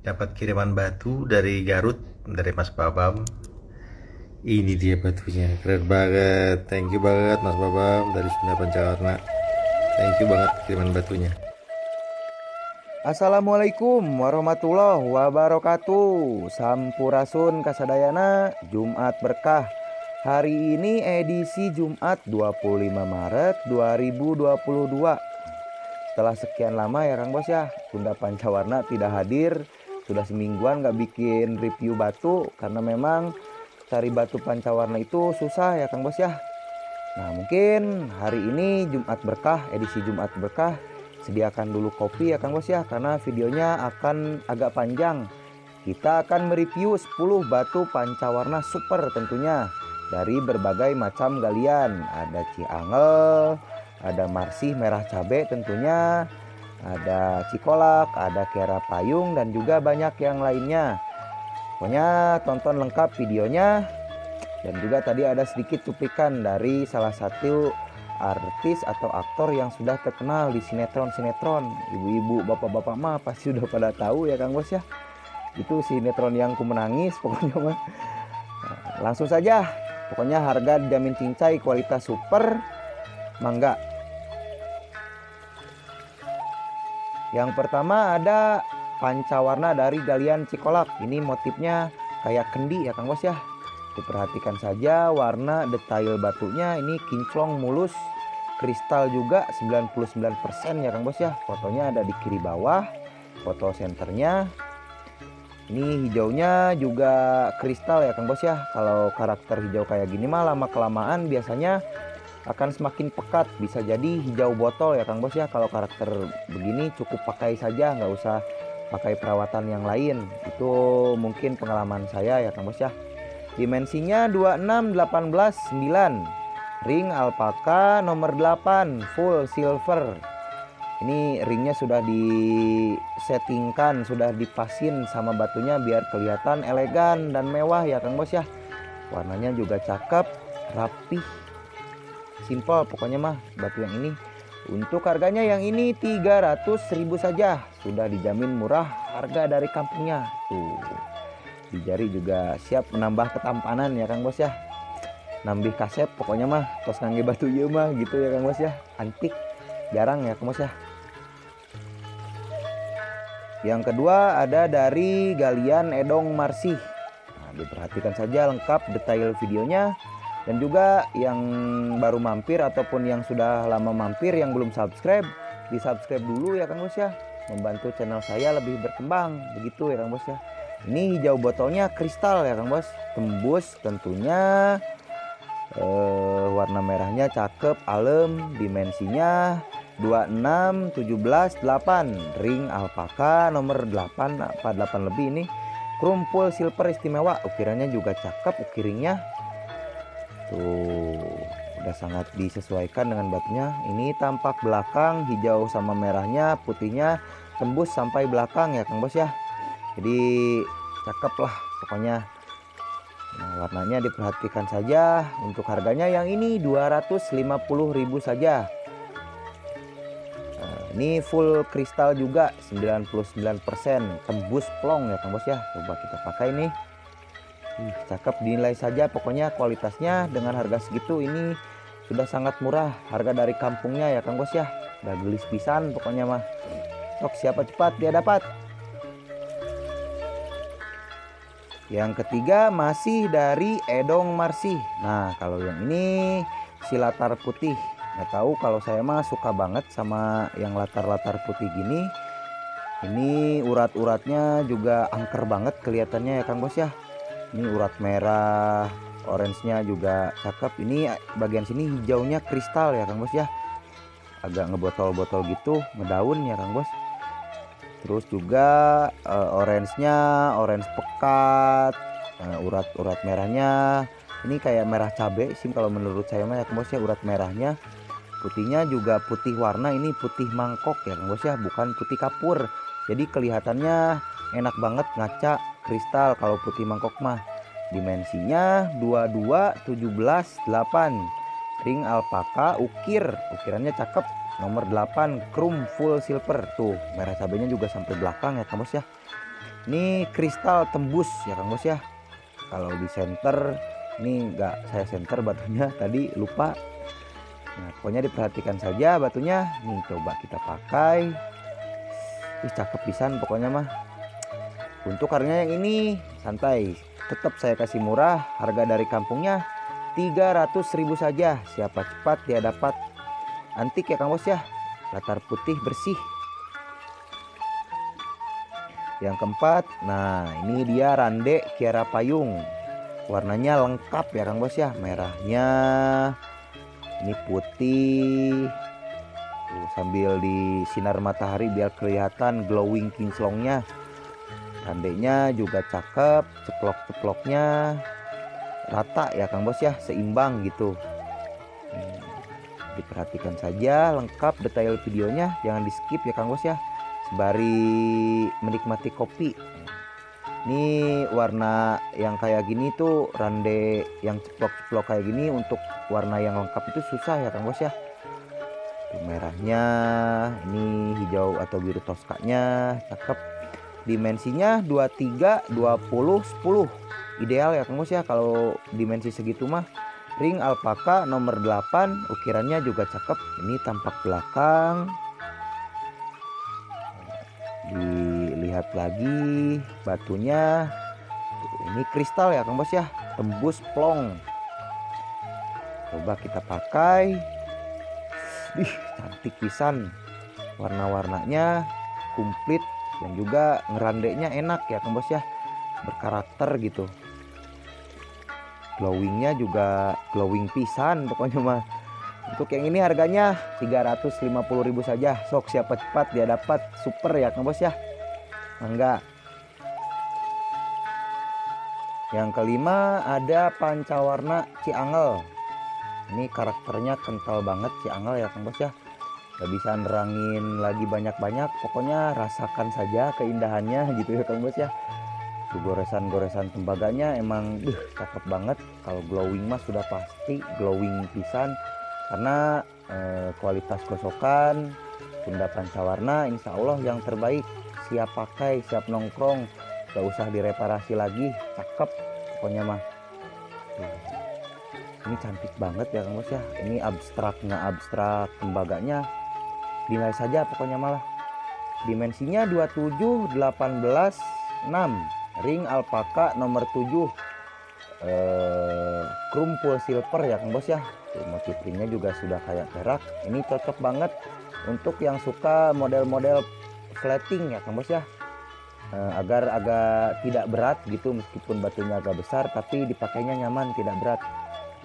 dapat kiriman batu dari Garut dari Mas Babam. Ini dia batunya, keren banget. Thank you banget Mas Babam dari Sunda Pancawarna. Thank you banget kiriman batunya. Assalamualaikum warahmatullahi wabarakatuh. Sampurasun kasadayana, Jumat berkah. Hari ini edisi Jumat 25 Maret 2022. Setelah sekian lama ya Kang Bos ya, Sunda Pancawarna tidak hadir. Sudah semingguan gak bikin review batu karena memang cari batu pancawarna itu susah ya Kang Bos ya. Nah mungkin hari ini Jumat berkah, edisi Jumat berkah, sediakan dulu kopi ya Kang Bos ya, karena videonya akan agak panjang. Kita akan mereview 10 batu pancawarna super tentunya dari berbagai macam galian. Ada Ciangel, ada Marsih merah cabe tentunya, ada Cikolak, ada Kera Payung, dan juga banyak yang lainnya. Pokoknya tonton lengkap videonya. Dan juga tadi ada sedikit cuplikan dari salah satu artis atau aktor yang sudah terkenal di sinetron-sinetron. Ibu-ibu, bapak-bapak mah pasti sudah pada tahu ya Kang Bos ya. Itu sinetron yang Ku Menangis pokoknya mah. Nah, langsung saja. Pokoknya harga dijamin cincai, kualitas super. Mangga. Yang pertama ada pancawarna dari galian Cikolak. Ini motifnya kayak kendi ya Kang Bos ya. Diperhatikan saja warna detail batunya, ini kinclong mulus, kristal juga 99% ya Kang Bos ya. Fotonya ada di kiri bawah, foto senternya. Ini hijaunya juga kristal ya Kang Bos ya. Kalau karakter hijau kayak gini mah lama kelamaan biasanya akan semakin pekat, bisa jadi hijau botol ya Kang Bos ya. Kalau karakter begini cukup pakai saja, nggak usah pakai perawatan yang lain. Itu mungkin pengalaman saya ya Kang Bos ya. Dimensinya 26 18 9. Ring alpaka nomor 8 full silver. Ini ringnya sudah disettingkan, sudah dipasin sama batunya biar kelihatan elegan dan mewah ya Kang Bos ya. Warnanya juga cakep, rapih, simple pokoknya mah batu yang ini. Untuk harganya yang ini 300.000 saja. Sudah dijamin murah harga dari kampungnya. Tuh. Di jari juga siap menambah ketampanan ya Kang Bos ya. Nambih kasep pokoknya mah tos ngangge batu ieu mah gitu ya Kang Bos ya. Antik jarang ya Kang Bos ya. Yang kedua ada dari galian Edong Marsih. Nah, diperhatikan saja lengkap detail videonya. Dan juga yang baru mampir ataupun yang sudah lama mampir yang belum subscribe, di subscribe dulu ya Kang Bos ya. Membantu channel saya lebih berkembang begitu ya Kang Bos ya. Ini hijau botolnya kristal ya Kang Bos, tembus tentunya. Warna merahnya cakep, alem, dimensinya 26 17 8. Ring alpaka nomor 8 apa 8 lebih ini. Krumpul silver istimewa, ukirannya juga cakep ukiringnya. Tuh, udah sangat disesuaikan dengan batunya. Ini tampak belakang hijau sama merahnya, putihnya tembus sampai belakang ya Kang Bos ya. Jadi cakep lah pokoknya. Nah, warnanya diperhatikan saja. Untuk harganya yang ini 250.000 saja. Nah, ini full kristal juga 99%, tembus plong ya Kang Bos ya. Coba kita pakai nih. Cakep, dinilai saja pokoknya kualitasnya dengan harga segitu ini sudah sangat murah. Harga dari kampungnya ya Kang Bos ya. Udah gelis pisan pokoknya mah. Sok siapa cepat dia dapat. Yang ketiga masih dari Edong Marsih. Nah kalau yang ini si latar putih. Nggak tahu kalau saya mah suka banget sama yang latar-latar putih gini. Ini urat-uratnya juga angker banget kelihatannya ya Kang Bos ya. Ini urat merah, orange-nya juga cakep. Ini bagian sini hijaunya kristal ya Kang Bos ya. Agak ngebotol-botol gitu, ngedaun ya Kang Bos. Terus juga orange-nya orange pekat, urat-urat merahnya ini kayak merah cabai sih kalau menurut saya mah ya Kang Bos ya. Urat merahnya, putihnya juga putih warna ini putih mangkok ya Kang Bos ya, bukan putih kapur. Jadi kelihatannya enak banget ngaca kristal kalau putih mangkok mah. Dimensinya 22 17 8. Ring alpaka ukirannya cakep. Nomor 8 krum full silver. Tuh merah cabenya juga sampai belakang ya Kang Bos ya. Ini kristal tembus ya Kang Bos ya. Kalau di center ini nggak saya center batunya tadi lupa. Nah pokoknya diperhatikan saja batunya. Nih coba kita pakai. Ih cakep pisan pokoknya mah. Untuk harganya yang ini santai, tetap saya kasih murah. Harga dari kampungnya 300.000 saja. Siapa cepat dia dapat. Antik ya Kang Bos ya. Latar putih bersih. Yang keempat, nah ini dia rande Kiara Payung. Warnanya lengkap ya Kang Bos ya. Merahnya ini putih. Tuh, sambil di sinar matahari biar kelihatan glowing kinclongnya. Randenya juga cakep, ceplok-ceploknya rata ya Kang Bos ya, seimbang gitu. Diperhatikan saja lengkap detail videonya, jangan di skip ya Kang Bos ya. Sembari menikmati kopi. Ini warna yang kayak gini tuh rande yang ceplok-ceplok kayak gini untuk warna yang lengkap itu susah ya Kang Bos ya. Tuh, merahnya, ini hijau atau biru toskanya cakep. Dimensinya 23, 20, 10. Ideal ya Kang Bos ya kalau dimensi segitu mah. Ring alpaka nomor 8, ukirannya juga cakep. Ini tampak belakang. Dilihat lagi batunya. Ini kristal ya Kang Bos ya, tembus plong. Coba kita pakai. Ih, cantik pisan. Warna-warnanya komplit dan juga ngerandeknya enak ya Kang Bos ya. Berkarakter gitu. Glowingnya juga glowing pisan pokoknya mah. Untuk yang ini harganya 350.000 saja. Sok siapa cepat dia dapat. Super ya Kang Bos ya. Mangga. Yang kelima ada pancawarna Ciangel. Ini karakternya kental banget Ciangel ya Kang Bos ya. Gak bisa nerangin lagi banyak-banyak. Pokoknya rasakan saja keindahannya gitu ya Kang Bos ya. Tuh goresan-goresan tembaganya emang cakep banget. Kalau glowing mah sudah pasti glowing pisan. Karena kualitas gosokan Sunda Pancawarna insya Allah yang terbaik. Siap pakai, siap nongkrong, gak usah direparasi lagi. Cakep pokoknya mah. Ini cantik banget ya Kang Bos ya. Ini abstraknya, abstrak tembaganya dinilai saja pokoknya malah. Dimensinya 27, 18, 6. Ring alpaka nomor 7. Chrome full silver ya Kang Bos ya. Motif ringnya juga sudah kayak perak. Ini cocok banget untuk yang suka model-model flatting ya Kang Bos ya. Agar agak tidak berat gitu, meskipun batunya agak besar tapi dipakainya nyaman, tidak berat.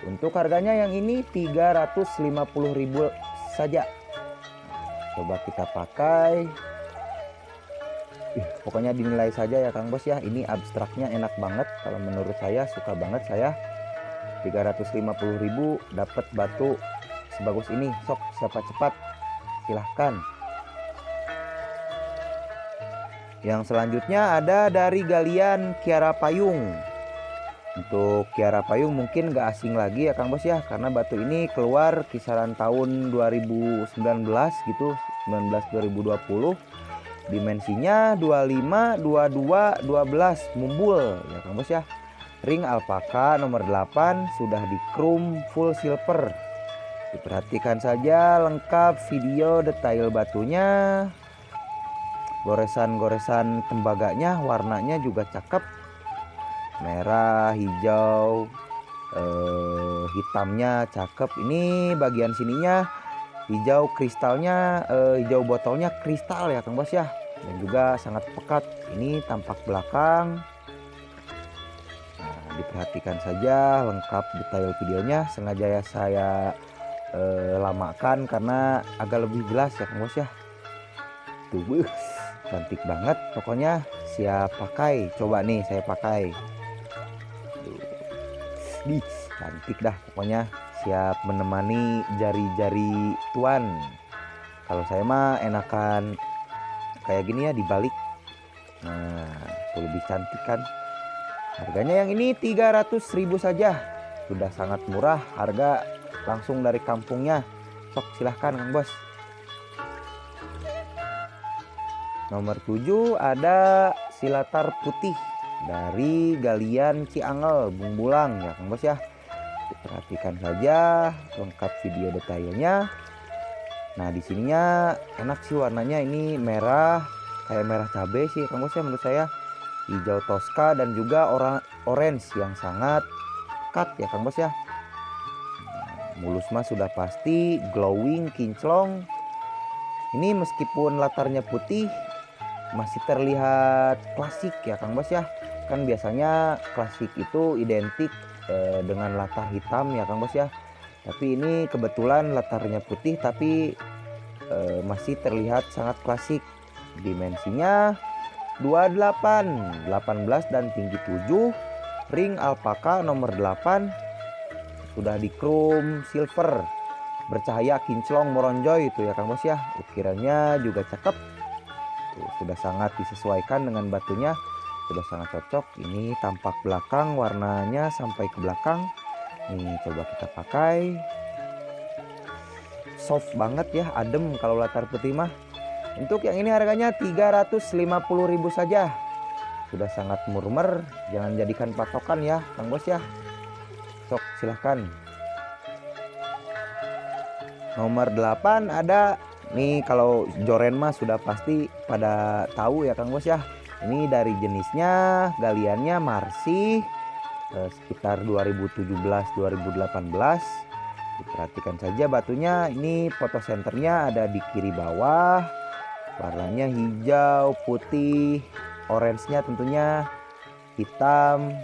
Untuk harganya yang ini 350.000 saja. Coba kita pakai. Pokoknya dinilai saja ya Kang Bos ya. Ini abstraknya enak banget. Kalau menurut saya suka banget saya. 350.000 dapat batu sebagus ini. Sok siapa cepat silahkan. Yang selanjutnya ada dari galian Kiara Payung. Untuk Kiara Payung mungkin gak asing lagi ya Kang Bos ya. Karena batu ini keluar kisaran tahun 2019 gitu. 2020. Dimensinya 25, 22, 12 mumbul ya Kang Bos ya. Ring alpaka nomor 8 sudah di chrome full silver. Diperhatikan saja lengkap video detail batunya. Goresan-goresan tembaganya warnanya juga cakep. Merah, hijau, hitamnya cakep. Ini bagian sininya hijau kristalnya, hijau botolnya kristal ya Kang Bos ya. Dan juga sangat pekat. Ini tampak belakang. Nah, diperhatikan saja lengkap detail videonya. Sengaja ya saya lamakan karena agak lebih jelas ya Kang Bos ya. Tuh, cantik banget pokoknya. Siap pakai. Coba nih saya pakai. Tuh, cantik dah pokoknya. Siap menemani jari-jari tuan. Kalau saya mah enakan kayak gini ya dibalik. Nah, itu lebih cantik kan. Harganya yang ini 300.000 saja. Sudah sangat murah. Harga langsung dari kampungnya. Sok silahkan Kang Bos. Nomor 7 ada silatar putih dari galian Ciangel Bung Bulang ya Kang Bos ya. Diperhatikan saja lengkap video detailnya. Nah di sininya enak sih warnanya, ini merah kayak merah cabai sih Kang Bos ya menurut saya. Hijau toska dan juga orange yang sangat pekat ya Kang Bos ya. Mulus mah sudah pasti, glowing, kinclong. Ini meskipun latarnya putih masih terlihat klasik ya Kang Bos ya. Kan biasanya klasik itu identik dengan latar hitam ya Kang Bos ya. Tapi ini kebetulan latarnya putih tapi masih terlihat sangat klasik. Dimensinya 28, 18 dan tinggi 7. Ring alpaka nomor 8. Sudah di chrome silver. Bercahaya kinclong moronjoy itu ya Kang Bos ya. Ukirannya juga cakep. Tuh, sudah sangat disesuaikan dengan batunya. Sudah sangat cocok. Ini tampak belakang warnanya sampai ke belakang. Nih coba kita pakai. Soft banget ya, adem kalau latar putih mah. Untuk yang ini harganya 350.000 saja. Sudah sangat murmer, jangan jadikan patokan ya Kang Bos ya. Sok silahkan. Nomor 8 ada nih, kalau joren mah sudah pasti pada tahu ya Kang Bos ya. Ini dari jenisnya galiannya Marsi sekitar 2017-2018. Diperhatikan saja batunya, ini foto senternya ada di kiri bawah. Warnanya hijau, putih, orange-nya tentunya hitam.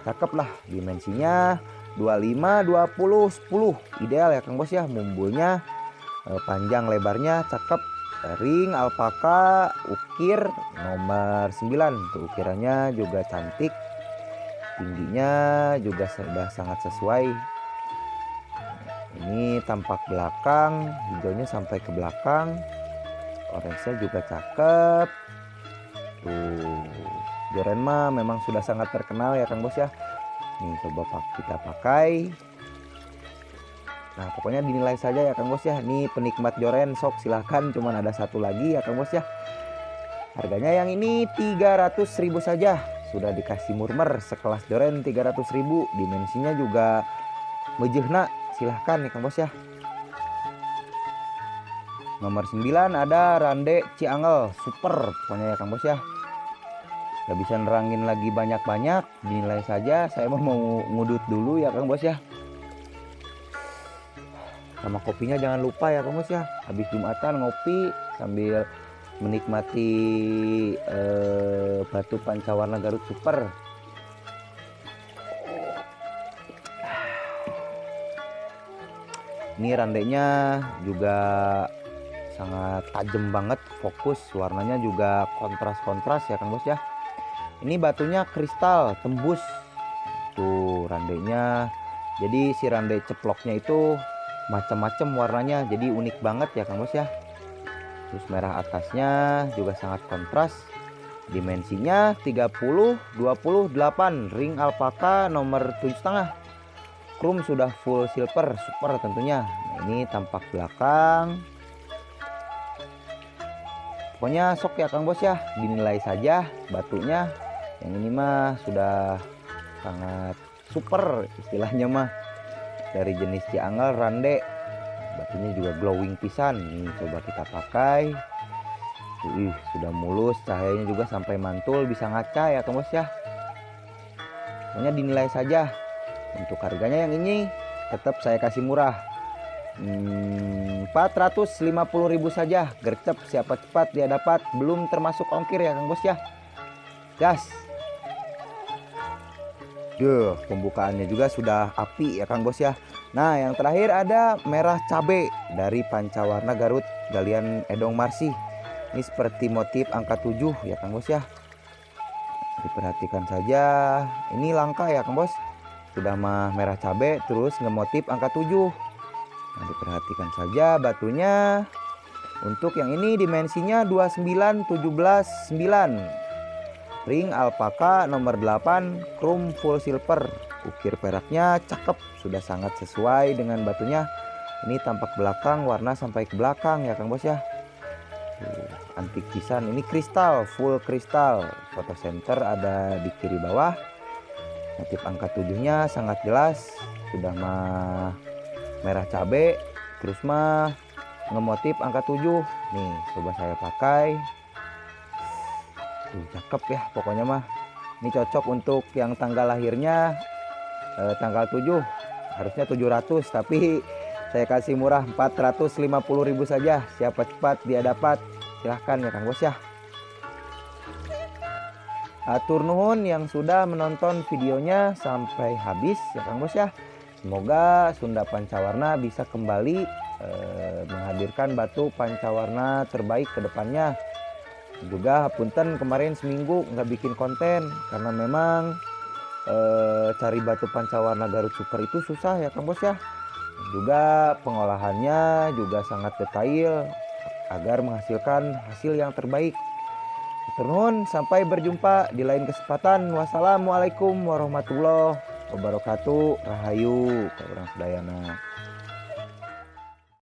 Cakep lah. Dimensinya 25, 20, 10. Ideal ya Kang Bos ya. Mumbulnya panjang lebarnya cakep. Ring alpaka ukir nomor 9. Tuh ukirannya juga cantik. Tingginya juga sudah sangat sesuai. Ini tampak belakang, hijaunya sampai ke belakang. Orange-nya juga cakep. Tuh, joren mah memang sudah sangat terkenal ya Kang Bos ya. Nih coba kita pakai. Nah pokoknya dinilai saja ya Kang Bos ya. Nih penikmat joren sok silahkan, cuman ada satu lagi ya Kang Bos ya. Harganya yang ini 300.000 saja. Sudah dikasih murmer sekelas joren 300.000. Dimensinya juga mejehna, silahkan nih Kang Bos ya. Nomor 9 ada Rande Ciangel super pokoknya ya Kang Bos ya. Gak bisa nerangin lagi banyak-banyak, dinilai saja. Saya mau ngudut dulu ya Kang Bos ya. Sama kopinya jangan lupa ya Kang Bos ya. Habis Jumatan ngopi sambil menikmati batu pancawarna Garut super. Ini randenya juga sangat tajam banget, fokus, warnanya juga kontras-kontras ya Kang Bos ya. Ini batunya kristal tembus. Tuh randenya. Jadi si rande ceploknya itu macam-macam warnanya, jadi unik banget ya Kang Bos ya. Terus merah atasnya juga sangat kontras. Dimensinya 30, 28. Ring alpaka nomor 7,5. Chrome sudah full silver super tentunya. Nah, ini tampak belakang. Pokoknya sok ya Kang Bos ya, dinilai saja batunya. Yang ini mah sudah sangat super istilahnya mah. Dari jenis Ciangel Rande. Batunya juga glowing pisan. Nih coba kita pakai. Sudah mulus, cahayanya juga sampai mantul, bisa ngaca ya Kang Bos ya. Pokoknya dinilai saja. Untuk harganya yang ini tetap saya kasih murah, 450.000 saja. Gercep, siapa cepat dia dapat, belum termasuk ongkir ya Kang Bos ya. Gas. Duh, pembukaannya juga sudah api ya Kang Bos ya. Nah yang terakhir ada merah cabe dari pancawarna Garut galian Edong Marsi. Ini seperti motif angka 7 ya Kang Bos ya. Diperhatikan saja, ini langka ya Kang Bos. Sudah mah merah cabe terus ngemotif angka 7. Nah, diperhatikan saja batunya. Untuk yang ini dimensinya 29, 17, 9. Ring alpaka nomor 8, chrome full silver. Ukir peraknya cakep, sudah sangat sesuai dengan batunya. Ini tampak belakang, warna sampai ke belakang ya Kang Bos ya. antik pisan. Ini kristal, full kristal. Foto center ada di kiri bawah. Motif angka 7-nya sangat jelas. Sudah mah merah cabe. Terus mah ngemotif angka 7. Nih coba saya pakai. Tuh, cakep ya pokoknya mah. Ini cocok untuk yang tanggal lahirnya tanggal 7. Harusnya 700 tapi saya kasih murah 450.000 saja. Siapa cepat dia dapat. Silahkan ya Kang Bos ya. Atur nuhun yang sudah menonton videonya sampai habis ya Kang Bos ya. Semoga Sunda Pancawarna bisa kembali menghadirkan batu pancawarna terbaik ke depannya. Juga punten kemarin seminggu nggak bikin konten karena memang cari batu pancawarna Garut Super itu susah ya Kang Bos ya. Juga pengolahannya juga sangat detail agar menghasilkan hasil yang terbaik. Turun, sampai berjumpa di lain kesempatan. Wassalamualaikum warahmatullahi wabarakatuh. Rahayu, Kak Urang Sedayana.